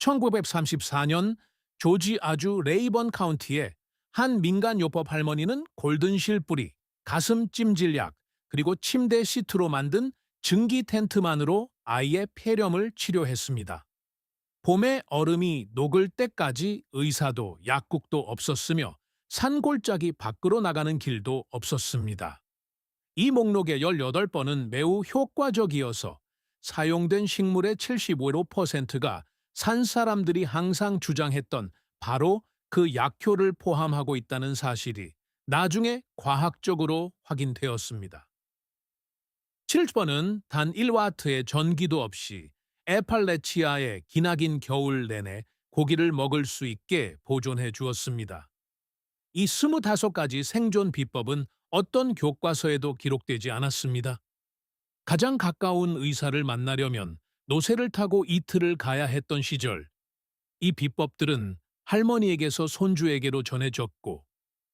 1934년 조지아주 레이번 카운티의 한 민간 요법 할머니는 골든실 뿌리, 가슴 찜질약, 그리고 침대 시트로 만든 증기 텐트만으로 아이의 폐렴을 치료했습니다. 봄에 얼음이 녹을 때까지 의사도 약국도 없었으며 산골짜기 밖으로 나가는 길도 없었습니다. 이 목록의 18번은 매우 효과적이어서 사용된 식물의 75%가 산 사람들이 항상 주장했던 바로 그 약효를 포함하고 있다는 사실이 나중에 과학적으로 확인되었습니다. 7번은 단 1와트의 전기도 없이 에팔레치아의 기나긴 겨울 내내 고기를 먹을 수 있게 보존해 주었습니다. 이 25가지 생존 비법은 어떤 교과서에도 기록되지 않았습니다. 가장 가까운 의사를 만나려면 노새를 타고 이틀을 가야 했던 시절, 이 비법들은 할머니에게서 손주에게로 전해졌고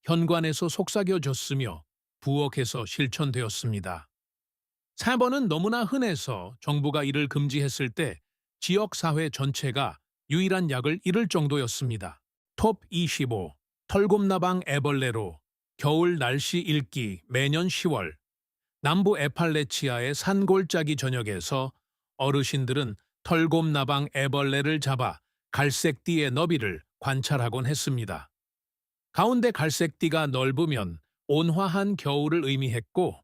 현관에서 속삭여졌으며 부엌에서 실천되었습니다. 4번은 너무나 흔해서 정부가 이를 금지했을 때 지역사회 전체가 유일한 약을 잃을 정도였습니다. 톱 25, 털곰나방 애벌레로 겨울 날씨 읽기 매년 10월 남부 에팔레치아의 산골짜기 전역에서 어르신들은 털곰나방 애벌레를 잡아 갈색띠의 너비를 관찰하곤 했습니다. 가운데 갈색띠가 넓으면 온화한 겨울을 의미했고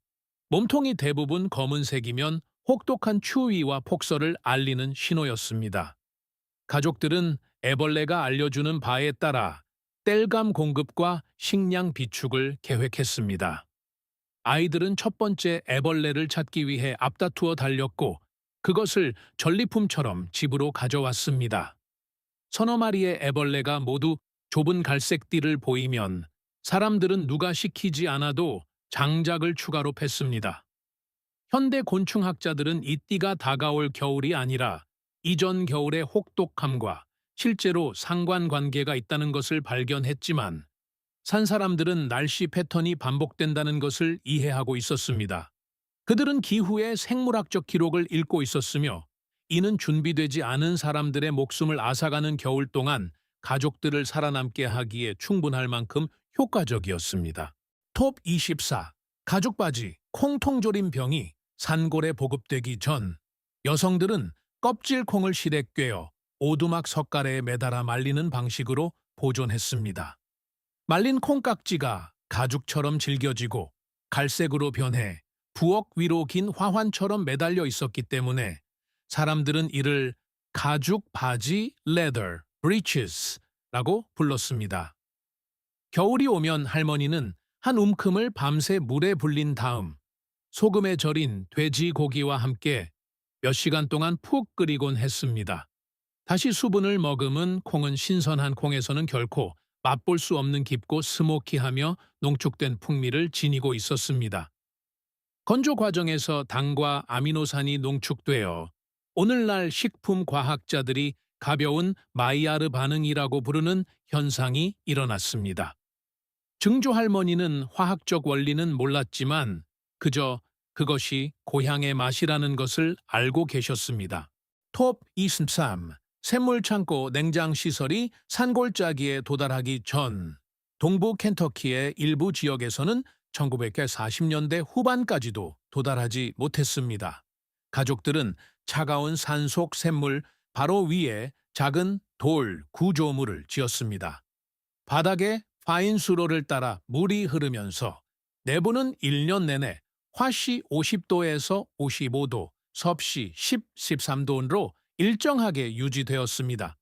몸통이 대부분 검은색이면 혹독한 추위와 폭설을 알리는 신호였습니다. 가족들은 애벌레가 알려주는 바에 따라 땔감 공급과 식량 비축을 계획했습니다. 아이들은 첫 번째 애벌레를 찾기 위해 앞다투어 달렸고 그것을 전리품처럼 집으로 가져왔습니다. 서너 마리의 애벌레가 모두 좁은 갈색띠를 보이면 사람들은 누가 시키지 않아도 장작을 추가로 팼습니다. 현대 곤충학자들은 이 띠가 다가올 겨울이 아니라 이전 겨울의 혹독함과 실제로 상관관계가 있다는 것을 발견했지만 산 사람들은 날씨 패턴이 반복된다는 것을 이해하고 있었습니다. 그들은 기후의 생물학적 기록을 읽고 있었으며 이는 준비되지 않은 사람들의 목숨을 앗아가는 겨울 동안 가족들을 살아남게 하기에 충분할 만큼 효과적이었습니다. 톱 24. 가죽바지, 콩통조림병이 산골에 보급되기 전 여성들은 껍질콩을 실에 꿰어 오두막 석가래에 매달아 말리는 방식으로 보존했습니다. 말린 콩깍지가 가죽처럼 질겨지고 갈색으로 변해 부엌 위로 긴 화환처럼 매달려 있었기 때문에 사람들은 이를 가죽 바지 leather breeches라고 불렀습니다. 겨울이 오면 할머니는 한 움큼을 밤새 물에 불린 다음 소금에 절인 돼지고기와 함께 몇 시간 동안 푹 끓이곤 했습니다. 다시 수분을 머금은 콩은 신선한 콩에서는 결코 맛볼 수 없는 깊고 스모키하며 농축된 풍미를 지니고 있었습니다. 건조 과정에서 당과 아미노산이 농축되어 오늘날 식품 과학자들이 가벼운 마이야르 반응이라고 부르는 현상이 일어났습니다. 증조 할머니는 화학적 원리는 몰랐지만 그저 그것이 고향의 맛이라는 것을 알고 계셨습니다. 톱 23. 샘물창고 냉장시설이 산골짜기에 도달하기 전 동부 켄터키의 일부 지역에서는 1940년대 후반까지도 도달하지 못했습니다. 가족들은 차가운 산속 샘물 바로 위에 작은 돌 구조물을 지었습니다. 바닥에 파인 수로를 따라 물이 흐르면서 내부는 1년 내내 화씨 50도에서 55도, 섭씨 10, 13도로 일정하게 유지되었습니다.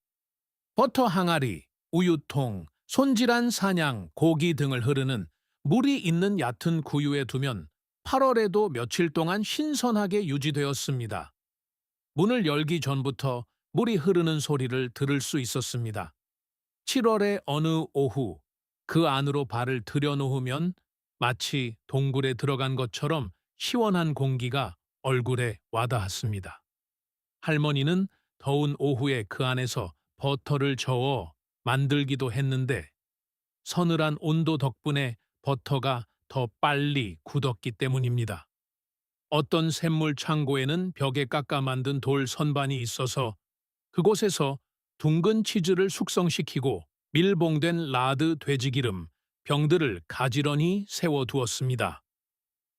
버터 항아리, 우유통, 손질한 사냥, 고기 등을 흐르는 물이 있는 얕은 구유에 두면 8월에도 며칠 동안 신선하게 유지되었습니다. 문을 열기 전부터 물이 흐르는 소리를 들을 수 있었습니다. 7월의 어느 오후 그 안으로 발을 들여놓으면 마치 동굴에 들어간 것처럼 시원한 공기가 얼굴에 와닿았습니다. 할머니는 더운 오후에 그 안에서 버터를 저어 만들기도 했는데 서늘한 온도 덕분에 버터가 더 빨리 굳었기 때문입니다. 어떤 샘물 창고에는 벽에 깎아 만든 돌 선반이 있어서 그곳에서 둥근 치즈를 숙성시키고 밀봉된 라드 돼지기름, 병들을 가지런히 세워두었습니다.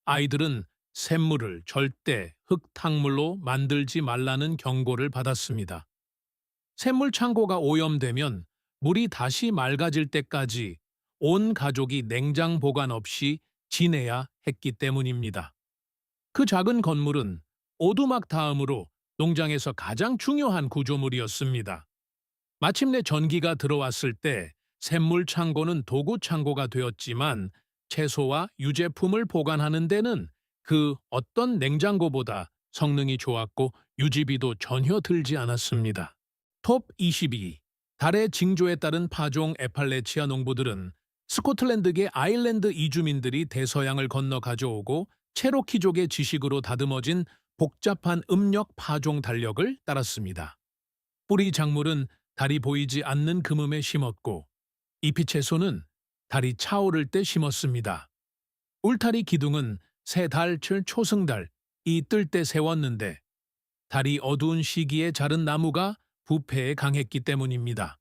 아이들은 샘물을 절대 흙탕물로 만들지 말라는 경고를 받았습니다. 샘물 창고가 오염되면 물이 다시 맑아질 때까지 온 가족이 냉장 보관 없이 지내야 했기 때문입니다. 그 작은 건물은 오두막 다음으로 농장에서 가장 중요한 구조물이었습니다. 마침내 전기가 들어왔을 때 샘물 창고는 도구 창고가 되었지만 채소와 유제품을 보관하는 데는 그 어떤 냉장고보다 성능이 좋았고 유지비도 전혀 들지 않았습니다. 톱 22. 달의 징조에 따른 파종 에팔레치아 농부들은 스코틀랜드계 아일랜드 이주민들이 대서양을 건너 가져오고 체로키족의 지식으로 다듬어진 복잡한 음력 파종 달력을 따랐습니다. 뿌리 작물은 달이 보이지 않는 그물에 심었고 잎이 채소는 달이 차오를 때 심었습니다. 울타리 기둥은 새 달, 초승달, 이 뜰 때 세웠는데 달이 어두운 시기에 자른 나무가 부패에 강했기 때문입니다.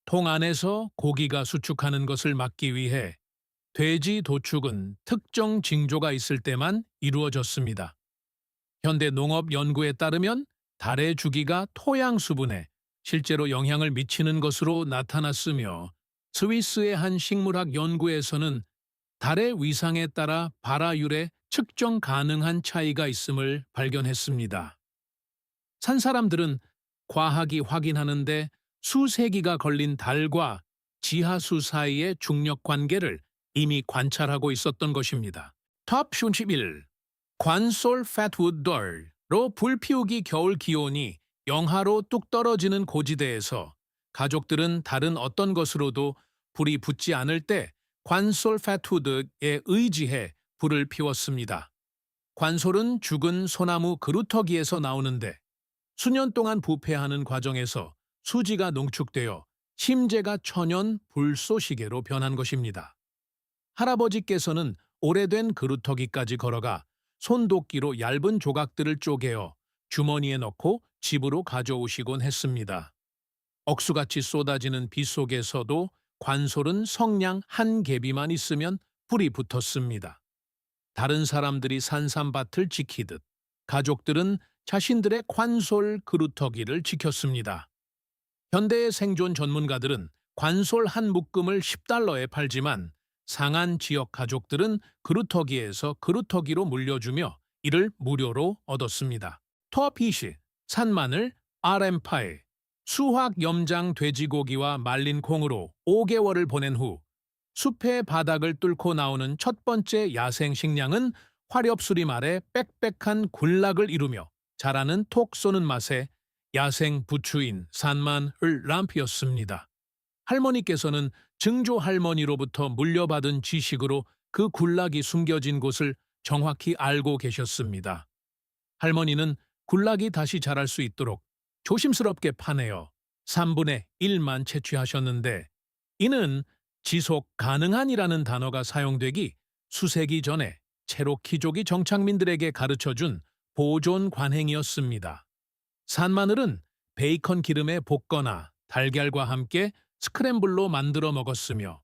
통 안에서 고기가 수축하는 것을 막기 위해 돼지 도축은 특정 징조가 있을 때만 이루어졌습니다. 현대 농업 연구에 따르면 달의 주기가 토양 수분에 실제로 영향을 미치는 것으로 나타났으며 스위스의 한 식물학 연구에서는 달의 위상에 따라 발화율에 측정 가능한 차이가 있음을 발견했습니다. 산 사람들은 과학이 확인하는데 수세기가 걸린 달과 지하수 사이의 중력 관계를 이미 관찰하고 있었던 것입니다. 톱 11. 관솔 패트우드돌로 불피우기 겨울 기온이 영하로 뚝 떨어지는 고지대에서 가족들은 다른 어떤 것으로도 불이 붙지 않을 때 관솔 패트우드에 의지해 불을 피웠습니다. 관솔은 죽은 소나무 그루터기에서 나오는데 수년 동안 부패하는 과정에서 수지가 농축되어 심재가 천연 불쏘시개로 변한 것입니다. 할아버지께서는 오래된 그루터기까지 걸어가 손도끼로 얇은 조각들을 쪼개어 주머니에 넣고 집으로 가져오시곤 했습니다. 억수같이 쏟아지는 비 속에서도 관솔은 성냥 한 개비만 있으면 불이 붙었습니다. 다른 사람들이 산삼밭을 지키듯 가족들은 자신들의 관솔 그루터기를 지켰습니다. 현대의 생존 전문가들은 관솔 한 묶음을 10달러에 팔지만 상한 지역 가족들은 그루터기에서 그루터기로 물려주며 이를 무료로 얻었습니다. 토아피시, 산마늘, RM파에 수확 염장 돼지고기와 말린 콩으로 5개월을 보낸 후 숲의 바닥을 뚫고 나오는 첫 번째 야생 식량은 화렵수림 아래 빽빽한 군락을 이루며 자라는 톡 쏘는 맛의 야생 부추인 산마늘 람프였습니다. 할머니께서는 증조 할머니로부터 물려받은 지식으로 그 군락이 숨겨진 곳을 정확히 알고 계셨습니다. 할머니는 군락이 다시 자랄 수 있도록 조심스럽게 파내어 3분의 1만 채취하셨는데 이는 지속 가능한이라는 단어가 사용되기 수세기 전에 체로키족이 정착민들에게 가르쳐준 보존 관행이었습니다. 산마늘은 베이컨 기름에 볶거나 달걀과 함께 스크램블로 만들어 먹었으며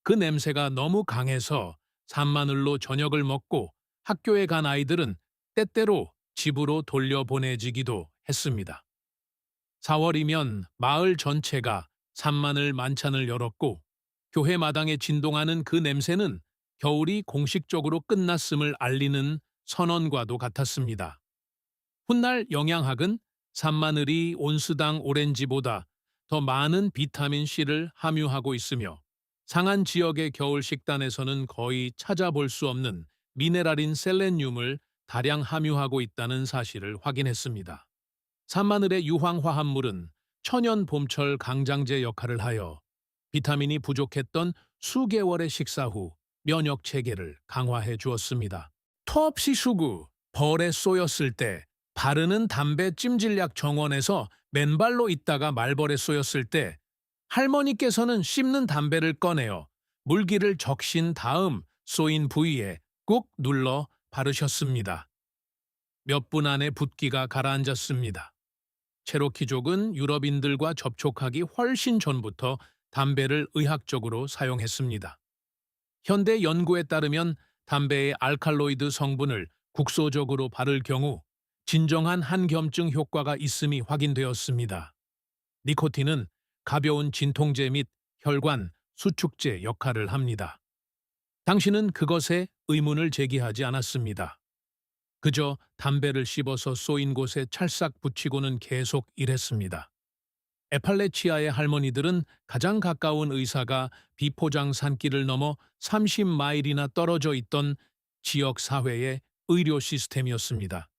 그 냄새가 너무 강해서 산마늘로 저녁을 먹고 학교에 간 아이들은 때때로 집으로 돌려보내지기도 했습니다. 4월이면 마을 전체가 산마늘 만찬을 열었고 교회 마당에 진동하는 그 냄새는 겨울이 공식적으로 끝났음을 알리는 선언과도 같았습니다. 훗날 영양학은 산마늘이 온스당 오렌지보다 더 많은 비타민C를 함유하고 있으며 상한 지역의 겨울 식단에서는 거의 찾아볼 수 없는 미네랄인 셀레늄을 다량 함유하고 있다는 사실을 확인했습니다. 산마늘의 유황화합물은 천연 봄철 강장제 역할을 하여 비타민이 부족했던 수개월의 식사 후 면역 체계를 강화해 주었습니다. 터없이 수구, 벌에 쏘였을 때 바르는 담배 찜질약 정원에서 맨발로 있다가 말벌에 쏘였을 때 할머니께서는 씹는 담배를 꺼내어 물기를 적신 다음 쏘인 부위에 꾹 눌러 바르셨습니다. 몇 분 안에 붓기가 가라앉았습니다. 체로키족은 유럽인들과 접촉하기 훨씬 전부터 담배를 의학적으로 사용했습니다. 현대 연구에 따르면 담배의 알칼로이드 성분을 국소적으로 바를 경우 진정한 한겸증 효과가 있음이 확인되었습니다. 니코틴은 가벼운 진통제 및 혈관, 수축제 역할을 합니다. 당신은 그것에 의문을 제기하지 않았습니다. 그저 담배를 씹어서 쏘인 곳에 찰싹 붙이고는 계속 일했습니다. 에팔레치아의 할머니들은 가장 가까운 의사가 비포장 산길을 넘어 30마일이나 떨어져 있던 지역 사회의 의료 시스템이었습니다.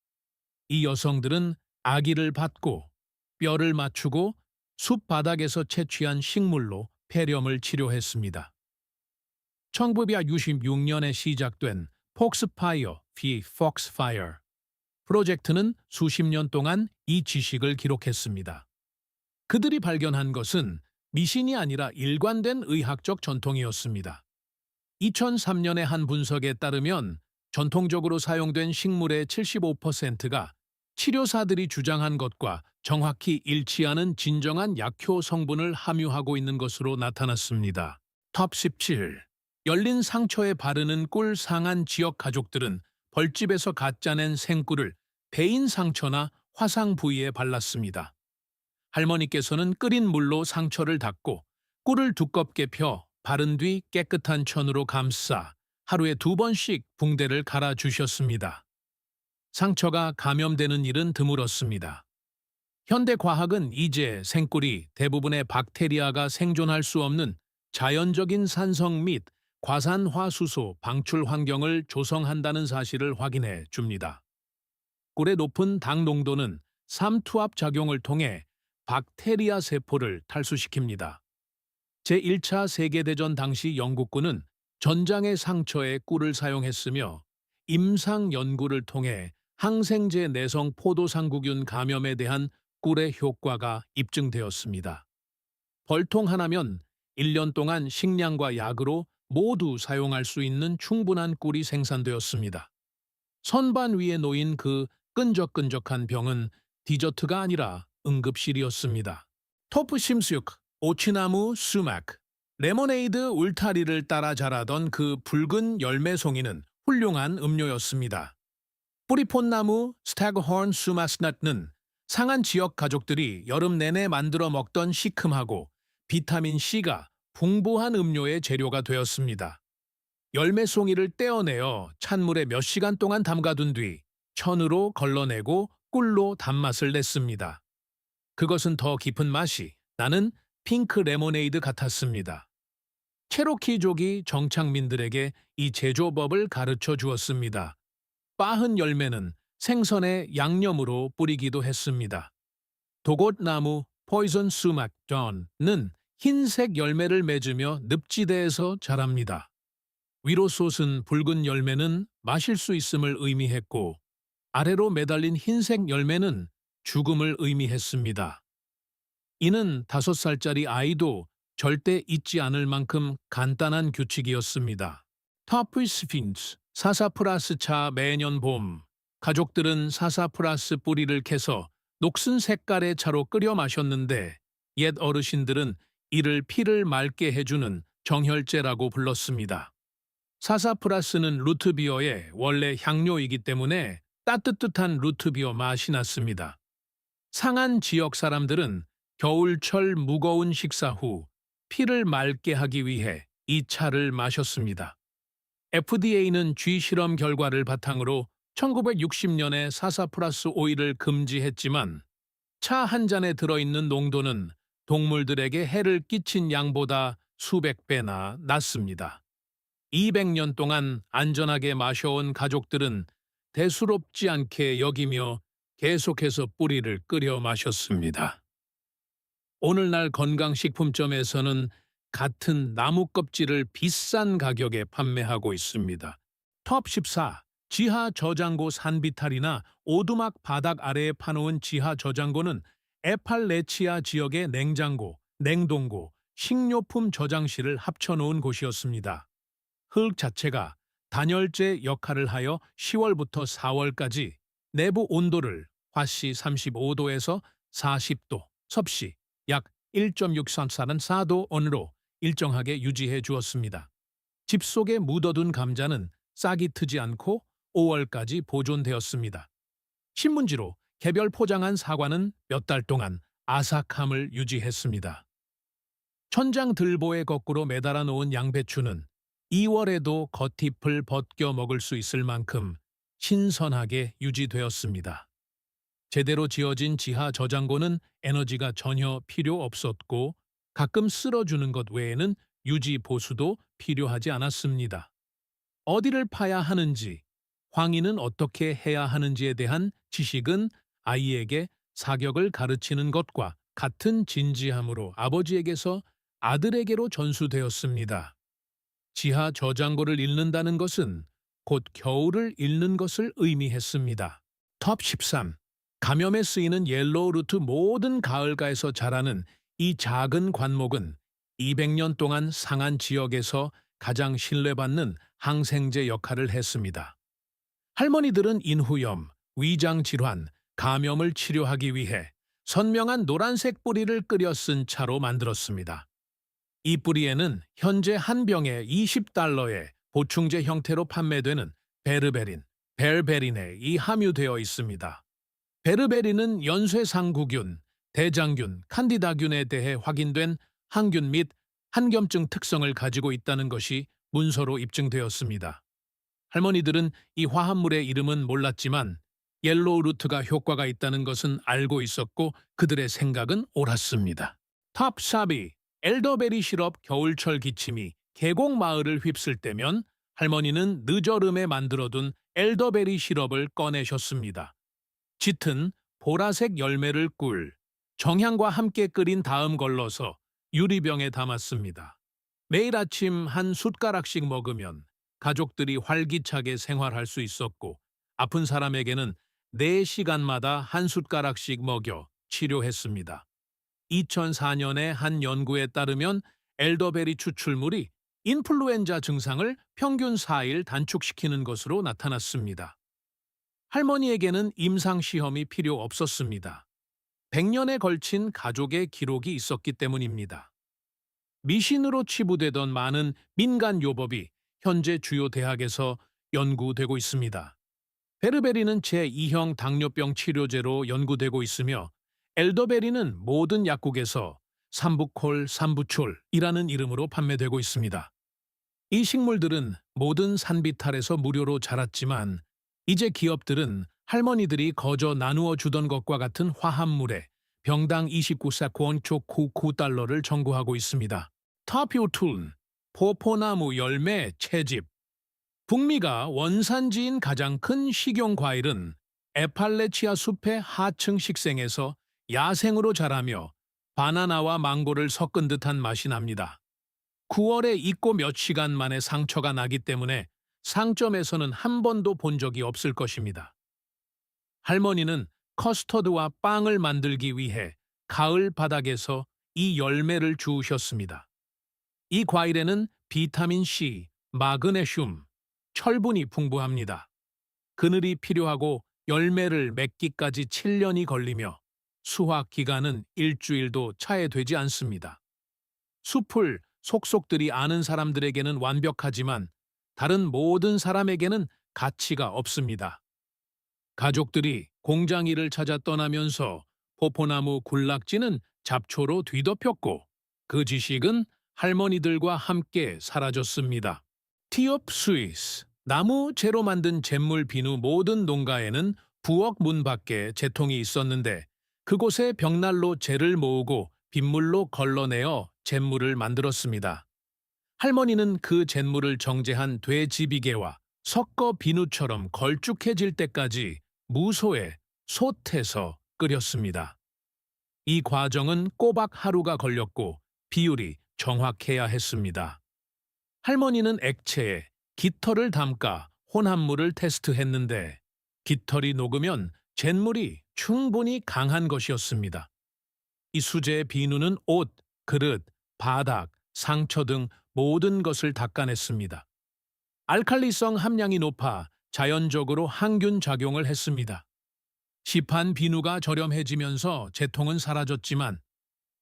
이 여성들은 아기를 받고 뼈를 맞추고 숲 바닥에서 채취한 식물로 폐렴을 치료했습니다. 1966년에 시작된 폭스파이어 v 폭스파이어 프로젝트는 수십 년 동안 이 지식을 기록했습니다. 그들이 발견한 것은 미신이 아니라 일관된 의학적 전통이었습니다. 2003년의 한 분석에 따르면 전통적으로 사용된 식물의 75%가 치료사들이 주장한 것과 정확히 일치하는 진정한 약효 성분을 함유하고 있는 것으로 나타났습니다. 톱 17. 열린 상처에 바르는 꿀 상한 지역 가족들은 벌집에서 가짜낸 생꿀을 베인 상처나 화상 부위에 발랐습니다. 할머니께서는 끓인 물로 상처를 닦고 꿀을 두껍게 펴 바른 뒤 깨끗한 천으로 감싸 하루에 2번씩 붕대를 갈아주셨습니다. 상처가 감염되는 일은 드물었습니다. 현대 과학은 이제 생꿀이 대부분의 박테리아가 생존할 수 없는 자연적인 산성 및 과산화수소 방출 환경을 조성한다는 사실을 확인해 줍니다. 꿀의 높은 당 농도는 삼투압 작용을 통해 박테리아 세포를 탈수시킵니다. 제1차 세계대전 당시 영국군은 전장의 상처에 꿀을 사용했으며 임상 연구를 통해 항생제 내성 포도상구균 감염에 대한 꿀의 효과가 입증되었습니다. 벌통 하나면 1년 동안 식량과 약으로 모두 사용할 수 있는 충분한 꿀이 생산되었습니다. 선반 위에 놓인 그 끈적끈적한 병은 디저트가 아니라 응급실이었습니다. 토프 심수육, 오치나무 수막, 레모네이드 울타리를 따라 자라던 그 붉은 열매송이는 훌륭한 음료였습니다. 뿌리폰나무 스태그호른 수마스넛은 상한 지역 가족들이 여름 내내 만들어 먹던 시큼하고 비타민C가 풍부한 음료의 재료가 되었습니다. 열매송이를 떼어내어 찬물에 몇 시간 동안 담가둔 뒤 천으로 걸러내고 꿀로 단맛을 냈습니다. 그것은 더 깊은 맛이 나는 핑크 레모네이드 같았습니다. 체로키족이 정착민들에게 이 제조법을 가르쳐 주었습니다. 빠흔 열매는 생선의 양념으로 뿌리기도 했습니다. 도곳나무 포이즌 수막 존은 흰색 열매를 맺으며 늪지대에서 자랍니다. 위로 솟은 붉은 열매는 마실 수 있음을 의미했고 아래로 매달린 흰색 열매는 죽음을 의미했습니다. 이는 5살짜리 아이도 절대 잊지 않을 만큼 간단한 규칙이었습니다. 터프 스핀스, 사사프라스 차 매년 봄, 가족들은 사사프라스 뿌리를 캐서 녹슨 색깔의 차로 끓여 마셨는데 옛 어르신들은 이를 피를 맑게 해주는 정혈제라고 불렀습니다. 사사프라스는 루트비어의 원래 향료이기 때문에 따뜻한 루트비어 맛이 났습니다. 상한 지역 사람들은 겨울철 무거운 식사 후 피를 맑게 하기 위해 이 차를 마셨습니다. FDA는 쥐 실험 결과를 바탕으로 1960년에 사사프라스 오일을 금지했지만 차 한 잔에 들어있는 농도는 동물들에게 해를 끼친 양보다 수백 배나 낮습니다. 200년 동안 안전하게 마셔온 가족들은 대수롭지 않게 여기며 계속해서 뿌리를 끓여 마셨습니다. 오늘날 건강식품점에서는 같은 나무 껍질을 비싼 가격에 판매하고 있습니다. 톱 14. 지하 저장고 산비탈이나 오두막 바닥 아래에 파놓은 지하 저장고는 에팔레치아 지역의 냉장고, 냉동고, 식료품 저장실을 합쳐놓은 곳이었습니다. 흙 자체가 단열재 역할을 하여 10월부터 4월까지 내부 온도를 화씨 35도에서 40도, 섭씨 약 1.634는 온으로 일정하게 유지해 주었습니다. 집 속에 묻어둔 감자는 싹이 트지 않고 5월까지 보존되었습니다. 신문지로 개별 포장한 사과는 몇 달 동안 아삭함을 유지했습니다. 천장 들보에 거꾸로 매달아 놓은 양배추는 2월에도 겉잎을 벗겨 먹을 수 있을 만큼 신선하게 유지되었습니다. 제대로 지어진 지하 저장고는 에너지가 전혀 필요 없었고 가끔 쓸어주는 것 외에는 유지 보수도 필요하지 않았습니다. 어디를 파야 하는지, 황희는 어떻게 해야 하는지에 대한 지식은 아이에게 사격을 가르치는 것과 같은 진지함으로 아버지에게서 아들에게로 전수되었습니다. 지하 저장고를 잃는다는 것은 곧 겨울을 잃는 것을 의미했습니다. 톱 13. 감염에 쓰이는 옐로우 루트 모든 가을가에서 자라는 이 작은 관목은 200년 동안 상한 지역에서 가장 신뢰받는 항생제 역할을 했습니다. 할머니들은 인후염, 위장질환, 감염을 치료하기 위해 선명한 노란색 뿌리를 끓여 쓴 차로 만들었습니다. 이 뿌리에는 현재 한 병에 $20에 보충제 형태로 판매되는 베르베린이 함유되어 있습니다. 베르베린은 연쇄상구균, 대장균, 칸디다균에 대해 확인된 항균 및 한겸증 특성을 가지고 있다는 것이 문서로 입증되었습니다. 할머니들은 이 화합물의 이름은 몰랐지만 옐로우 루트가 효과가 있다는 것은 알고 있었고 그들의 생각은 옳았습니다. 탑 4비 엘더베리 시럽 겨울철 기침이 계곡 마을을 휩쓸 때면 할머니는 늦어름에 만들어둔 엘더베리 시럽을 꺼내셨습니다. 짙은 보라색 열매를 정향과 함께 끓인 다음 걸러서 유리병에 담았습니다. 매일 아침 한 숟가락씩 먹으면 가족들이 활기차게 생활할 수 있었고 아픈 사람에게는 4시간마다 한 숟가락씩 먹여 치료했습니다. 2004년에 한 연구에 따르면 엘더베리 추출물이 인플루엔자 증상을 평균 4일 단축시키는 것으로 나타났습니다. 할머니에게는 임상시험이 필요 없었습니다. 100년에 걸친 가족의 기록이 있었기 때문입니다. 미신으로 치부되던 많은 민간 요법이 현재 주요 대학에서 연구되고 있습니다. 베르베리는 제2형 당뇨병 치료제로 연구되고 있으며 엘더베리는 모든 약국에서 삼부콜, 삼부촐이라는 이름으로 판매되고 있습니다. 이 식물들은 모든 산비탈에서 무료로 자랐지만 이제 기업들은 할머니들이 거저 나누어 주던 것과 같은 화합물에 병당 29.99달러를 청구하고 있습니다. 타피오툴, 포포나무 열매 채집. 북미가 원산지인 가장 큰 식용과일은 에팔레치아 숲의 하층 식생에서 야생으로 자라며 바나나와 망고를 섞은 듯한 맛이 납니다. 9월에 익고 몇 시간 만에 상처가 나기 때문에 상점에서는 한 번도 본 적이 없을 것입니다. 할머니는 커스터드와 빵을 만들기 위해 가을 바닥에서 이 열매를 주우셨습니다. 이 과일에는 비타민 C, 마그네슘, 철분이 풍부합니다. 그늘이 필요하고 열매를 맺기까지 7년이 걸리며 수확 기간은 일주일도 차에되지 않습니다. 숲을 속속들이 아는 사람들에게는 완벽하지만 다른 모든 사람에게는 가치가 없습니다. 가족들이 공장 일을 찾아 떠나면서 포포나무 군락지는 잡초로 뒤덮였고 그 지식은 할머니들과 함께 사라졌습니다. 티옵 스위스, 나무 재로 만든 잿물 비누 모든 농가에는 부엌 문 밖에 재통이 있었는데 그곳에 벽난로 재를 모으고 빗물로 걸러내어 잿물을 만들었습니다. 할머니는 그 잿물을 정제한 돼지비계와 섞어 비누처럼 걸쭉해질 때까지 무소에 솥에서 끓였습니다. 이 과정은 꼬박 하루가 걸렸고 비율이 정확해야 했습니다. 할머니는 액체에 깃털을 담가 혼합물을 테스트했는데 깃털이 녹으면 잿물이 충분히 강한 것이었습니다. 이 수제의 비누는 옷, 그릇, 바닥, 상처 등 모든 것을 닦아냈습니다. 알칼리성 함량이 높아 자연적으로 항균 작용을 했습니다. 시판 비누가 저렴해지면서 재통은 사라졌지만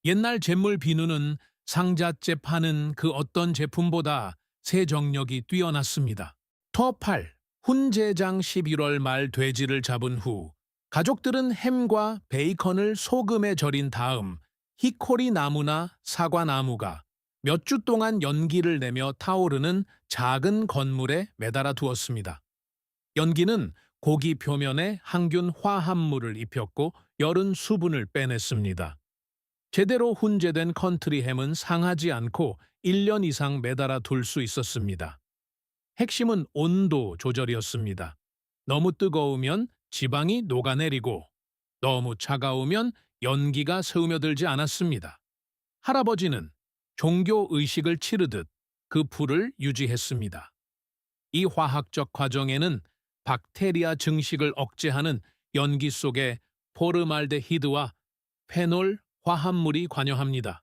옛날 잿물 비누는 상자째 파는 그 어떤 제품보다 세정력이 뛰어났습니다. 터8. 훈제장 11월 말 돼지를 잡은 후 가족들은 햄과 베이컨을 소금에 절인 다음 히코리 나무나 사과나무가 몇 주 동안 연기를 내며 타오르는 작은 건물에 매달아 두었습니다. 연기는 고기 표면에 항균 화합물을 입혔고 열은 수분을 빼냈습니다. 제대로 훈제된 컨트리 햄은 상하지 않고 1년 이상 매달아 둘 수 있었습니다. 핵심은 온도 조절이었습니다. 너무 뜨거우면 지방이 녹아내리고 너무 차가우면 연기가 스며들지 않았습니다. 할아버지는 종교 의식을 치르듯 그 불을 유지했습니다. 이 화학적 과정에는 박테리아 증식을 억제하는 연기 속에 포르말데히드와 페놀 화합물이 관여합니다.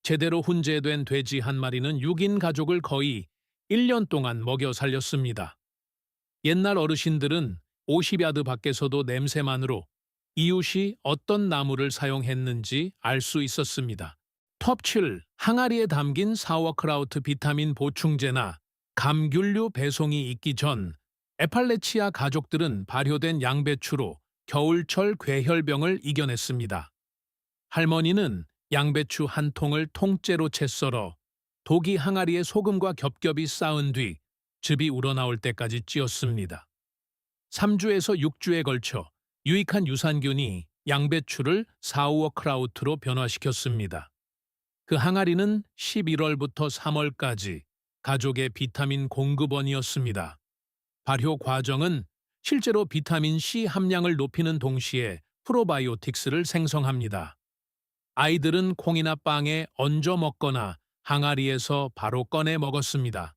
제대로 훈제된 돼지 한 마리는 6인 가족을 거의 1년 동안 먹여 살렸습니다. 옛날 어르신들은 50야드 밖에서도 냄새만으로 이웃이 어떤 나무를 사용했는지 알 수 있었습니다. 톱7. 항아리에 담긴 사워크라우트 비타민 보충제나 감귤류 배송이 있기 전 에팔레치아 가족들은 발효된 양배추로 겨울철 괴혈병을 이겨냈습니다. 할머니는 양배추 한 통을 통째로 채 썰어 독이 항아리에 소금과 겹겹이 쌓은 뒤 즙이 우러나올 때까지 찧었습니다. 3주에서 6주에 걸쳐 유익한 유산균이 양배추를 사우어크라우트로 변화시켰습니다. 그 항아리는 11월부터 3월까지 가족의 비타민 공급원이었습니다. 발효 과정은 실제로 비타민C 함량을 높이는 동시에 프로바이오틱스를 생성합니다. 아이들은 콩이나 빵에 얹어 먹거나 항아리에서 바로 꺼내 먹었습니다.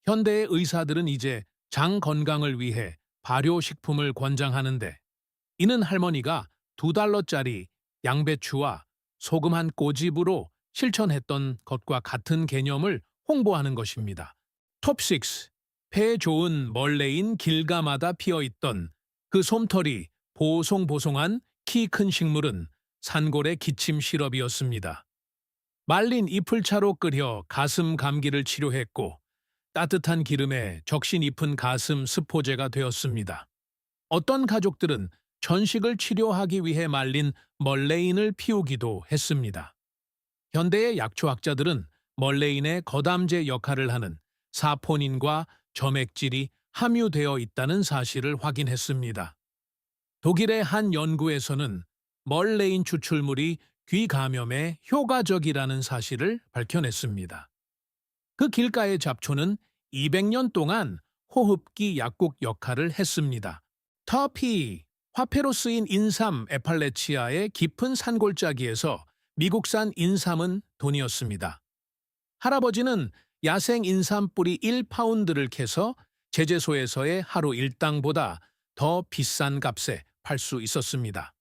현대의 의사들은 이제 장 건강을 위해 발효식품을 권장하는데 이는 할머니가 $2짜리 양배추와 소금 한 꼬집으로 실천했던 것과 같은 개념을 홍보하는 것입니다. 톱6. 폐에 좋은 멀레인 길가마다 피어있던 그 솜털이 보송보송한 키 큰 식물은 산골의 기침 시럽이었습니다. 말린 이풀차로 끓여 가슴 감기를 치료했고 따뜻한 기름에 적신 입은 가슴 스포제가 되었습니다. 어떤 가족들은 전식을 치료하기 위해 말린 멀레인을 피우기도 했습니다. 현대의 약초학자들은 멀레인의 거담제 역할을 하는 사포닌과 점액질이 함유되어 있다는 사실을 확인했습니다. 독일의 한 연구에서는 멀레인 추출물이 귀 감염에 효과적이라는 사실을 밝혀냈습니다. 그 길가의 잡초는 200년 동안 호흡기 약국 역할을 했습니다. 터피, 화폐로 쓰인 인삼 에팔레치아의 깊은 산골짜기에서 미국산 인삼은 돈이었습니다. 할아버지는 야생 인삼 뿌리 1파운드를 캐서 제재소에서의 하루 일당보다 더 비싼 값에 팔 수 있었습니다.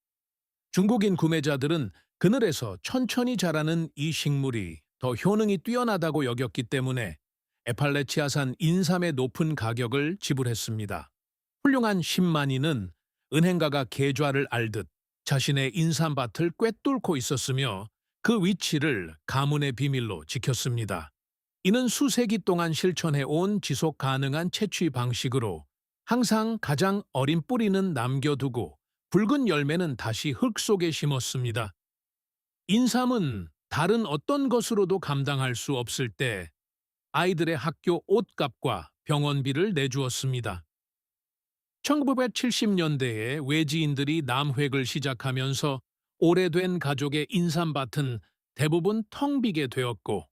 중국인 구매자들은 그늘에서 천천히 자라는 이 식물이 더 효능이 뛰어나다고 여겼기 때문에 에팔레치아산 인삼의 높은 가격을 지불했습니다. 훌륭한 10만인은 은행가가 계좌를 알듯 자신의 인삼밭을 꿰뚫고 있었으며 그 위치를 가문의 비밀로 지켰습니다. 이는 수세기 동안 실천해온 지속 가능한 채취 방식으로 항상 가장 어린 뿌리는 남겨두고 붉은 열매는 다시 흙 속에 심었습니다. 인삼은 다른 어떤 것으로도 감당할 수 없을 때 아이들의 학교 옷값과 병원비를 내주었습니다. 1970년대에 외지인들이 남획을 시작하면서 오래된 가족의 인삼밭은 대부분 텅 비게 되었고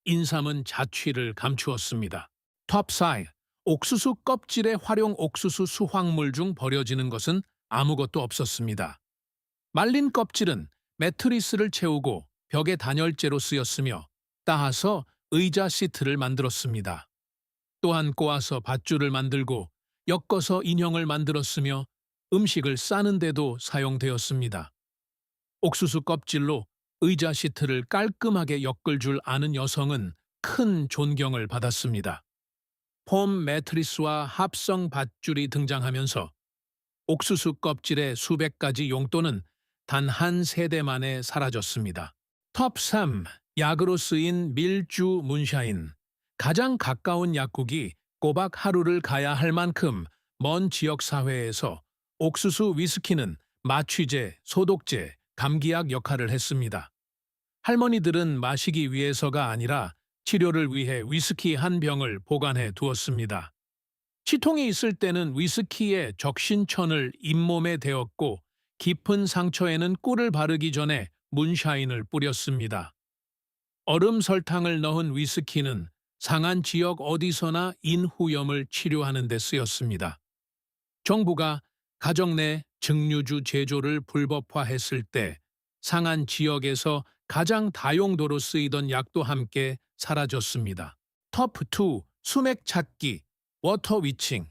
인삼은 자취를 감추었습니다. 톱5. 옥수수 껍질의 활용 옥수수 수확물 중 버려지는 것은 아무것도 없었습니다. 말린 껍질은 매트리스를 채우고 벽에 단열재로 쓰였으며 따서 의자 시트를 만들었습니다. 또한 꼬아서 밧줄을 만들고 엮어서 인형을 만들었으며 음식을 싸는 데도 사용되었습니다. 옥수수 껍질로 의자 시트를 깔끔하게 엮을 줄 아는 여성은 큰 존경을 받았습니다. 폼 매트리스와 합성 밧줄이 등장하면서 옥수수 껍질의 수백 가지 용도는 단 한 세대 만에 사라졌습니다. 톱 3. 약으로 쓰인 밀주 문샤인. 가장 가까운 약국이 꼬박 하루를 가야 할 만큼 먼 지역 사회에서 옥수수 위스키는 마취제, 소독제, 감기약 역할을 했습니다. 할머니들은 마시기 위해서가 아니라 치료를 위해 위스키 한 병을 보관해 두었습니다. 치통이 있을 때는 위스키에 적신천을 잇몸에 대었고 깊은 상처에는 꿀을 바르기 전에 문샤인을 뿌렸습니다. 얼음 설탕을 넣은 위스키는 상한 지역 어디서나 인후염을 치료하는 데 쓰였습니다. 정부가 가정 내 증류주 제조를 불법화했을 때 상한 지역에서 가장 다용도로 쓰이던 약도 함께 사라졌습니다. 톱 2. 수맥 찾기, 워터 위칭.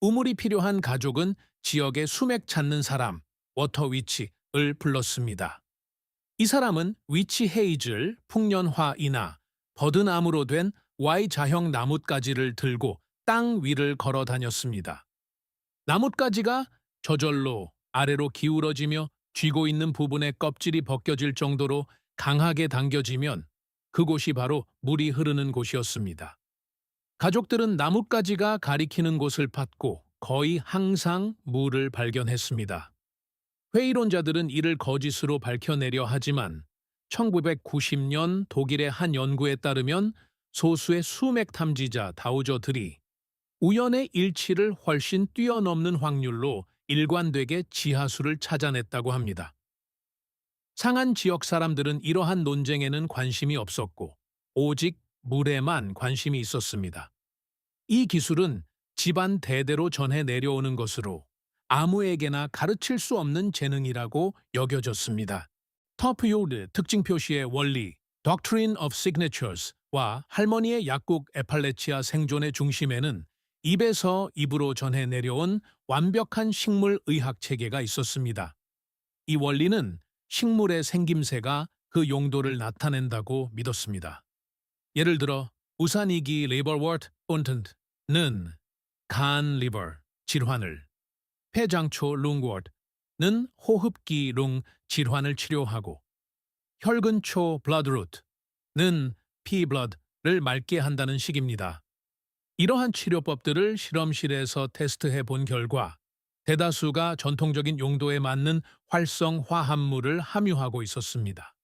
우물이 필요한 가족은 지역에 수맥 찾는 사람, 워터 위치를 불렀습니다. 이 사람은 위치 헤이즐, 풍년화이나 버드나무로 된 Y자형 나뭇가지를 들고 땅 위를 걸어 다녔습니다. 나뭇가지가 저절로 아래로 기울어지며 쥐고 있는 부분의 껍질이 벗겨질 정도로 강하게 당겨지면 그곳이 바로 물이 흐르는 곳이었습니다. 가족들은 나뭇가지가 가리키는 곳을 팠고 거의 항상 물을 발견했습니다. 회의론자들은 이를 거짓으로 밝혀내려 하지만 1990년 독일의 한 연구에 따르면 소수의 수맥 탐지자 다우저들이 우연의 일치를 훨씬 뛰어넘는 확률로 일관되게 지하수를 찾아냈다고 합니다. 상한 지역 사람들은 이러한 논쟁에는 관심이 없었고 오직 물에만 관심이 있었습니다. 이 기술은 집안 대대로 전해 내려오는 것으로 아무에게나 가르칠 수 없는 재능이라고 여겨졌습니다. 터프요드 특징 표시의 원리, Doctrine of Signatures와 할머니의 약국 에팔레치아 생존의 중심에는 입에서 입으로 전해 내려온 완벽한 식물 의학 체계가 있었습니다. 이 원리는 식물의 생김새가 그 용도를 나타낸다고 믿었습니다. 예를 들어 우산이기 리버워트 온튼는 간 리버 질환을, 폐장초 룽워트는 호흡기 룽 질환을 치료하고 혈근초 블러드루트는 피블러드를 맑게 한다는 식입니다. 이러한 치료법들을 실험실에서 테스트해 본 결과 대다수가 전통적인 용도에 맞는 활성 화합물을 함유하고 있었습니다.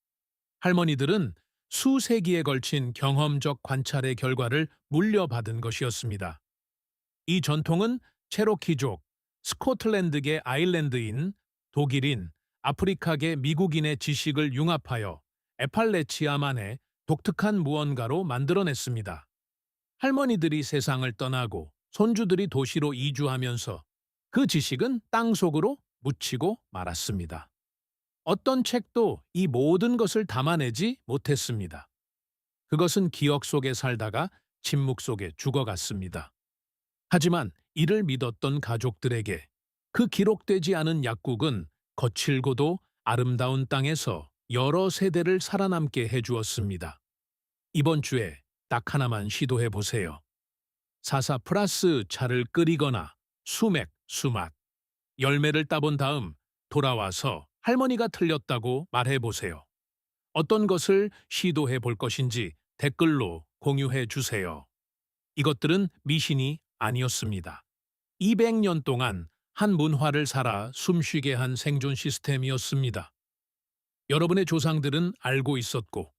할머니들은 수세기에 걸친 경험적 관찰의 결과를 물려받은 것이었습니다. 이 전통은 체로키족, 스코틀랜드계 아일랜드인, 독일인, 아프리카계 미국인의 지식을 융합하여 에팔레치아만의 독특한 무언가로 만들어냈습니다. 할머니들이 세상을 떠나고 손주들이 도시로 이주하면서 그 지식은 땅속으로 묻히고 말았습니다. 어떤 책도 이 모든 것을 담아내지 못했습니다. 그것은 기억 속에 살다가 침묵 속에 죽어갔습니다. 하지만 이를 믿었던 가족들에게 그 기록되지 않은 약국은 거칠고도 아름다운 땅에서 여러 세대를 살아남게 해주었습니다. 이번 주에 딱 하나만 시도해 보세요. 사사플라스 차를 끓이거나 수맛, 열매를 따본 다음 돌아와서 할머니가 틀렸다고 말해 보세요. 어떤 것을 시도해 볼 것인지 댓글로 공유해 주세요. 이것들은 미신이 아니었습니다. 200년 동안 한 문화를 살아 숨쉬게 한 생존 시스템이었습니다. 여러분의 조상들은 알고 있었고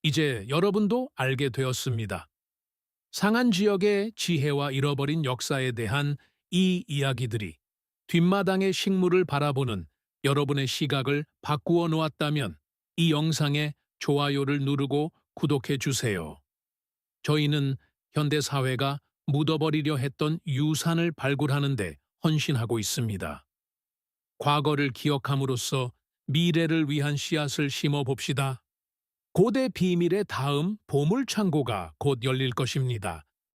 이제 여러분도 알게 되었습니다. 상한 지역의 지혜와 잃어버린 역사에 대한 이 이야기들이 뒷마당의 식물을 바라보는 여러분의 시각을 바꾸어 놓았다면 이 영상에 좋아요를 누르고 구독해 주세요. 저희는 현대 사회가 묻어버리려 했던 유산을 발굴하는 데 헌신하고 있습니다. 과거를 기억함으로써 미래를 위한 씨앗을 심어봅시다. 고대 비밀의 다음 보물창고가 곧 열릴 것입니다.